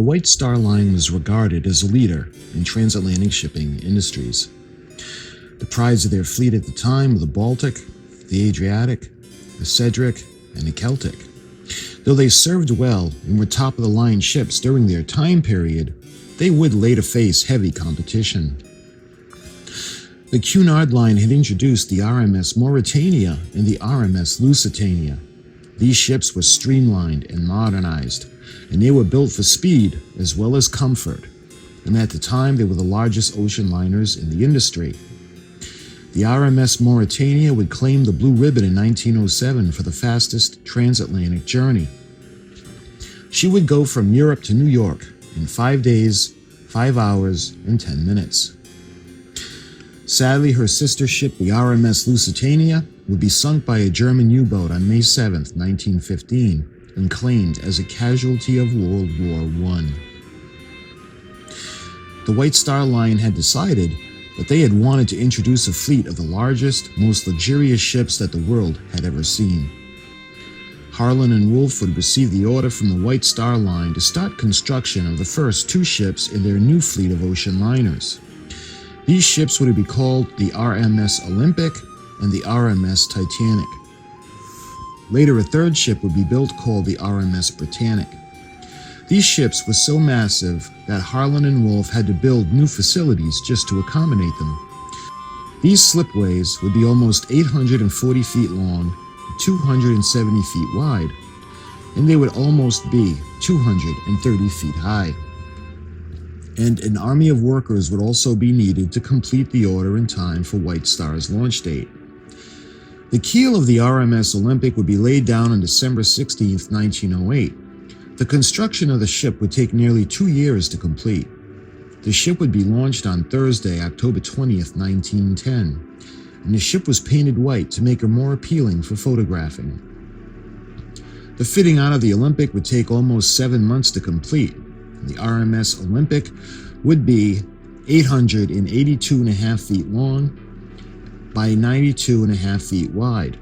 The White Star Line was regarded as a leader in transatlantic shipping industries. The prides of their fleet at the time were the Baltic, the Adriatic, the Cedric, and the Celtic. Though they served well and were top-of-the-line ships during their time period, they would later face heavy competition. The Cunard Line had introduced the RMS Mauretania and the RMS Lusitania. These ships were streamlined and modernized, and they were built for speed as well as comfort, and at the time they were the largest ocean liners in the industry. The RMS Mauretania would claim the blue ribbon in 1907 for the fastest transatlantic journey. She would go from Europe to New York in 5 days, 5 hours, and 10 minutes. Sadly, her sister ship, the RMS Lusitania, would be sunk by a German U-boat on May 7, 1915, and claimed as a casualty of World War I. The White Star Line had decided that they had wanted to introduce a fleet of the largest, most luxurious ships that the world had ever seen. Harlan and Wolff would receive the order from the White Star Line to start construction of the first 2 ships in their new fleet of ocean liners. These ships would be called the RMS Olympic and the RMS Titanic. Later, a 3rd ship would be built called the RMS Britannic. These ships were so massive that Harlan and Wolff had to build new facilities just to accommodate them. These slipways would be almost 840 feet long, 270 feet wide, and they would almost be 230 feet high. And an army of workers would also be needed to complete the order in time for White Star's launch date. The keel of the RMS Olympic would be laid down on December 16, 1908. The construction of the ship would take nearly 2 years to complete. The ship would be launched on Thursday, October 20, 1910, and the ship was painted white to make her more appealing for photographing. The fitting out of the Olympic would take almost 7 months to complete. The RMS Olympic would be 882.5 feet long by 92.5 feet wide.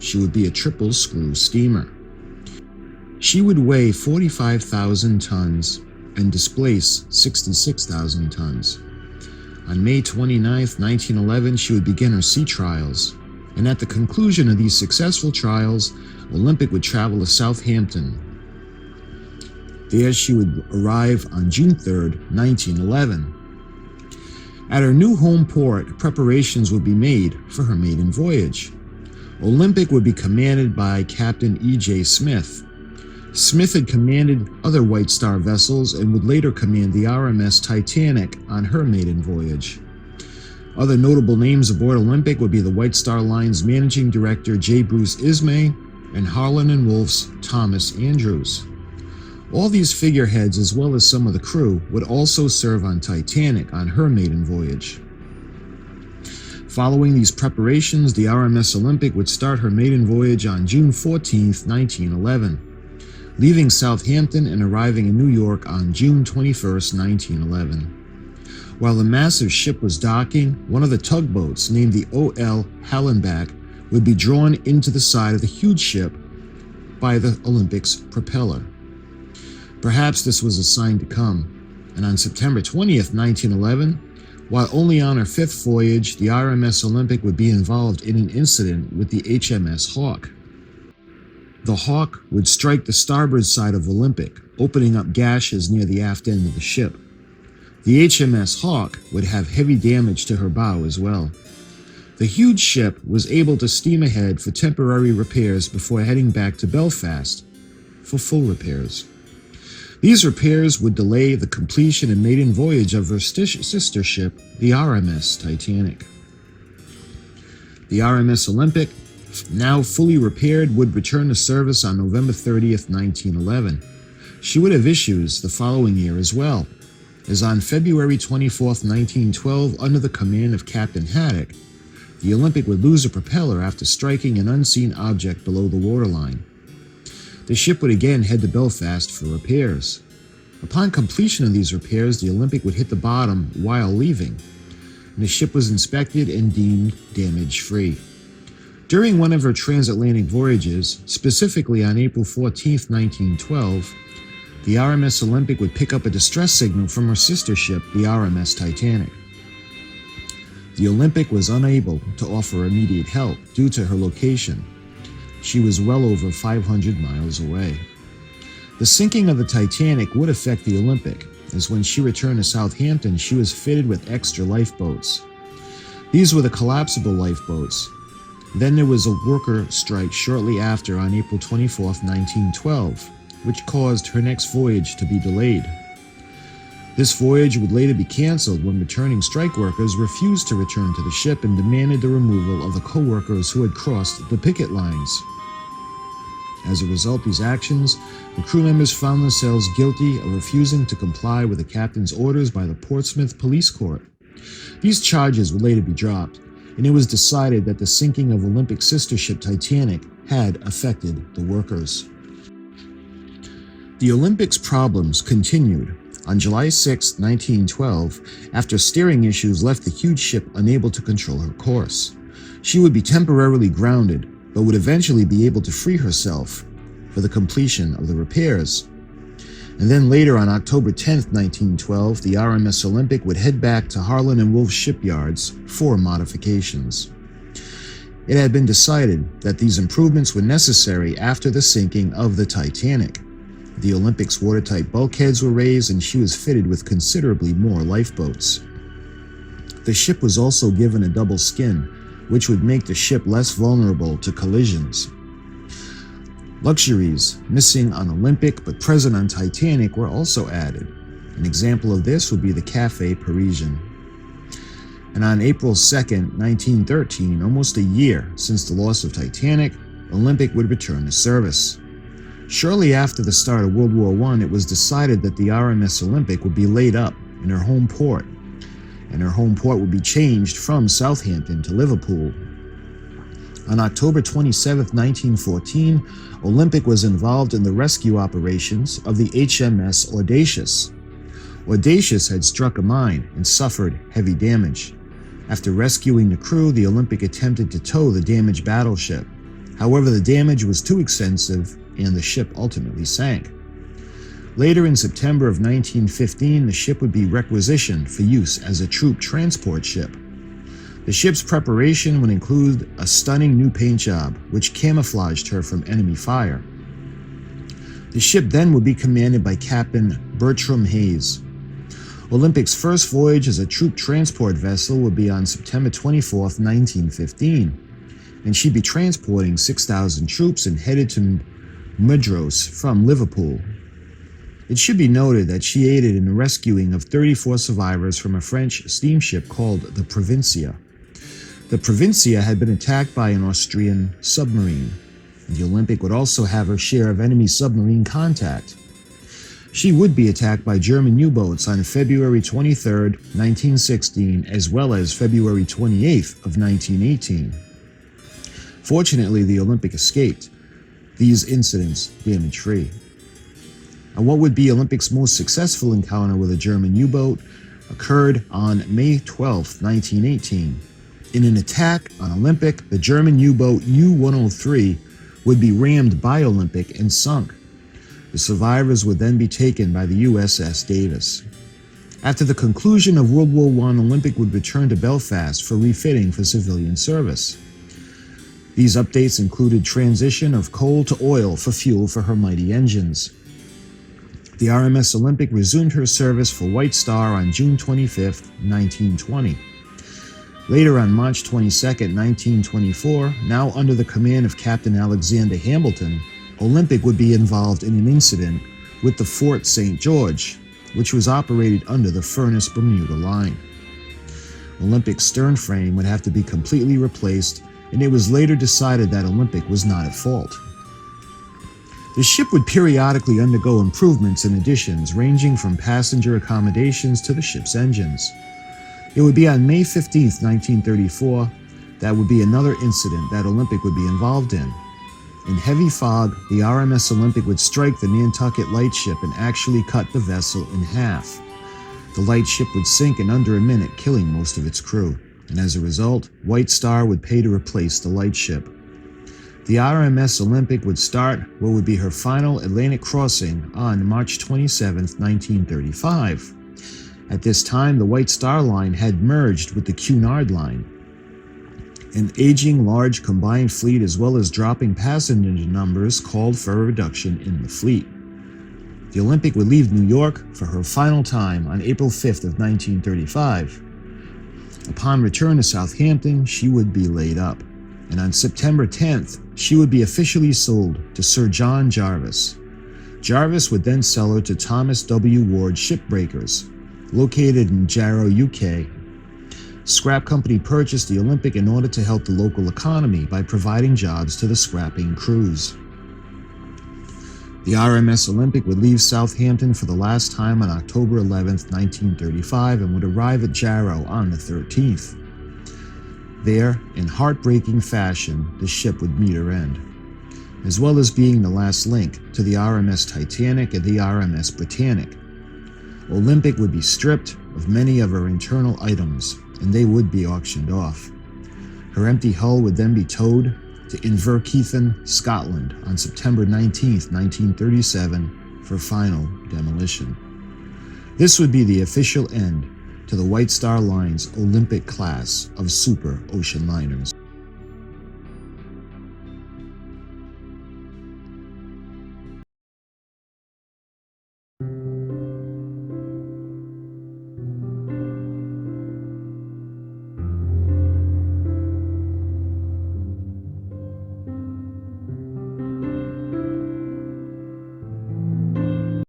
She would be a triple screw steamer. She would weigh 45,000 tons and displace 66,000 tons. On May 29, 1911, she would begin her sea trials, and at the conclusion of these successful trials, Olympic would travel to Southampton. There she would arrive on June 3, 1911. At her new home port, preparations would be made for her maiden voyage. Olympic would be commanded by Captain E.J. Smith. Smith had commanded other White Star vessels and would later command the RMS Titanic on her maiden voyage. Other notable names aboard Olympic would be the White Star Line's managing director J. Bruce Ismay and Harlan and Wolff's Thomas Andrews. All these figureheads, as well as some of the crew, would also serve on Titanic on her maiden voyage. Following these preparations, the RMS Olympic would start her maiden voyage on June 14, 1911. Leaving Southampton and arriving in New York on June 21, 1911. While the massive ship was docking, one of the tugboats, named the O.L. Hallenbach, would be drawn into the side of the huge ship by the Olympic's propeller. Perhaps this was a sign to come, and on September 20, 1911, while only on her 5th voyage, the RMS Olympic would be involved in an incident with the HMS Hawk. The Hawk would strike the starboard side of Olympic, opening up gashes near the aft end of the ship. The HMS Hawk would have heavy damage to her bow as well. The huge ship was able to steam ahead for temporary repairs before heading back to Belfast for full repairs. These repairs would delay the completion and maiden voyage of her sister ship, the RMS Titanic. The RMS Olympic, now fully repaired, would return to service on November 30, 1911. She would have issues the following year as well, as on February 24, 1912, under the command of Captain Haddock, the Olympic would lose a propeller after striking an unseen object below the waterline. The ship would again head to Belfast for repairs. Upon completion of these repairs, the Olympic would hit the bottom while leaving, and the ship was inspected and deemed damage-free. During one of her transatlantic voyages, specifically on April 14, 1912, the RMS Olympic would pick up a distress signal from her sister ship, the RMS Titanic. The Olympic was unable to offer immediate help due to her location. She was well over 500 miles away. The sinking of the Titanic would affect the Olympic, as when she returned to Southampton, she was fitted with extra lifeboats. These were the collapsible lifeboats. Then there was a worker strike shortly after on April 24, 1912, which caused her next voyage to be delayed. This voyage would later be canceled when returning strike workers refused to return to the ship and demanded the removal of the co-workers who had crossed the picket lines. As a result of these actions, the crew members found themselves guilty of refusing to comply with the captain's orders by the Portsmouth Police Court. These charges would later be dropped, and it was decided that the sinking of Olympic sister ship Titanic had affected the workers. The Olympic's problems continued. On July 6, 1912, after steering issues left the huge ship unable to control her course. She would be temporarily grounded, but would eventually be able to free herself for the completion of the repairs. And then later on October 10, 1912, the RMS Olympic would head back to Harland and Wolff shipyards for modifications. It had been decided that these improvements were necessary after the sinking of the Titanic. The Olympic's watertight bulkheads were raised and she was fitted with considerably more lifeboats. The ship was also given a double skin, which would make the ship less vulnerable to collisions. Luxuries missing on Olympic but present on Titanic were also added. An example of this would be the Café Parisien. And on April 2, 1913, almost a year since the loss of Titanic, Olympic would return to service. Shortly after the start of World War I, it was decided that the RMS Olympic would be laid up in her home port, and her home port would be changed from Southampton to Liverpool. On October 27, 1914, Olympic was involved in the rescue operations of the HMS Audacious. Audacious had struck a mine and suffered heavy damage. After rescuing the crew, the Olympic attempted to tow the damaged battleship. However, the damage was too extensive and the ship ultimately sank. Later in September of 1915, the ship would be requisitioned for use as a troop transport ship. The ship's preparation would include a stunning new paint job, which camouflaged her from enemy fire. The ship then would be commanded by Captain Bertram Hayes. Olympic's first voyage as a troop transport vessel would be on September 24, 1915, and she'd be transporting 6,000 troops and headed to Mudros from Liverpool. It should be noted that she aided in the rescuing of 34 survivors from a French steamship called the Provincia. The Provincia had been attacked by an Austrian submarine. The Olympic would also have her share of enemy submarine contact. She would be attacked by German U-boats on February 23, 1916, as well as February 28 of 1918. Fortunately, the Olympic escaped these incidents damage-free. And what would be Olympic's most successful encounter with a German U-boat occurred on May 12, 1918. In an attack on Olympic, the German U-boat U-103 would be rammed by Olympic and sunk. The survivors would then be taken by the USS Davis. After the conclusion of World War I, Olympic would return to Belfast for refitting for civilian service. These updates included transition of coal to oil for fuel for her mighty engines. The RMS Olympic resumed her service for White Star on June 25, 1920. Later on March 22, 1924, now under the command of Captain Alexander Hamilton, Olympic would be involved in an incident with the Fort St. George, which was operated under the Furnace Bermuda Line. Olympic's stern frame would have to be completely replaced, and it was later decided that Olympic was not at fault. The ship would periodically undergo improvements and additions ranging from passenger accommodations to the ship's engines. It would be on May 15, 1934, that would be another incident that Olympic would be involved in. In heavy fog, the RMS Olympic would strike the Nantucket lightship and actually cut the vessel in half. The lightship would sink in under a minute, killing most of its crew. And as a result, White Star would pay to replace the lightship. The RMS Olympic would start what would be her final Atlantic crossing on March 27, 1935. At this time, the White Star Line had merged with the Cunard Line. An aging large combined fleet as well as dropping passenger numbers called for a reduction in the fleet. The Olympic would leave New York for her final time on April 5th of 1935. Upon return to Southampton, she would be laid up, and on September 10th, she would be officially sold to Sir John Jarvis. Jarvis would then sell her to Thomas W. Ward Shipbreakers, located in Jarrow, UK. Scrap Company purchased the Olympic in order to help the local economy by providing jobs to the scrapping crews. The RMS Olympic would leave Southampton for the last time on October 11, 1935, and would arrive at Jarrow on the 13th. There, in heartbreaking fashion, the ship would meet her end, as well as being the last link to the RMS Titanic and the R.M.S. Britannic. Olympic would be stripped of many of her internal items, and they would be auctioned off. Her empty hull would then be towed to Inverkeithing, Scotland on September 19, 1937 for final demolition. This would be the official end to the White Star Line's Olympic class of super ocean liners.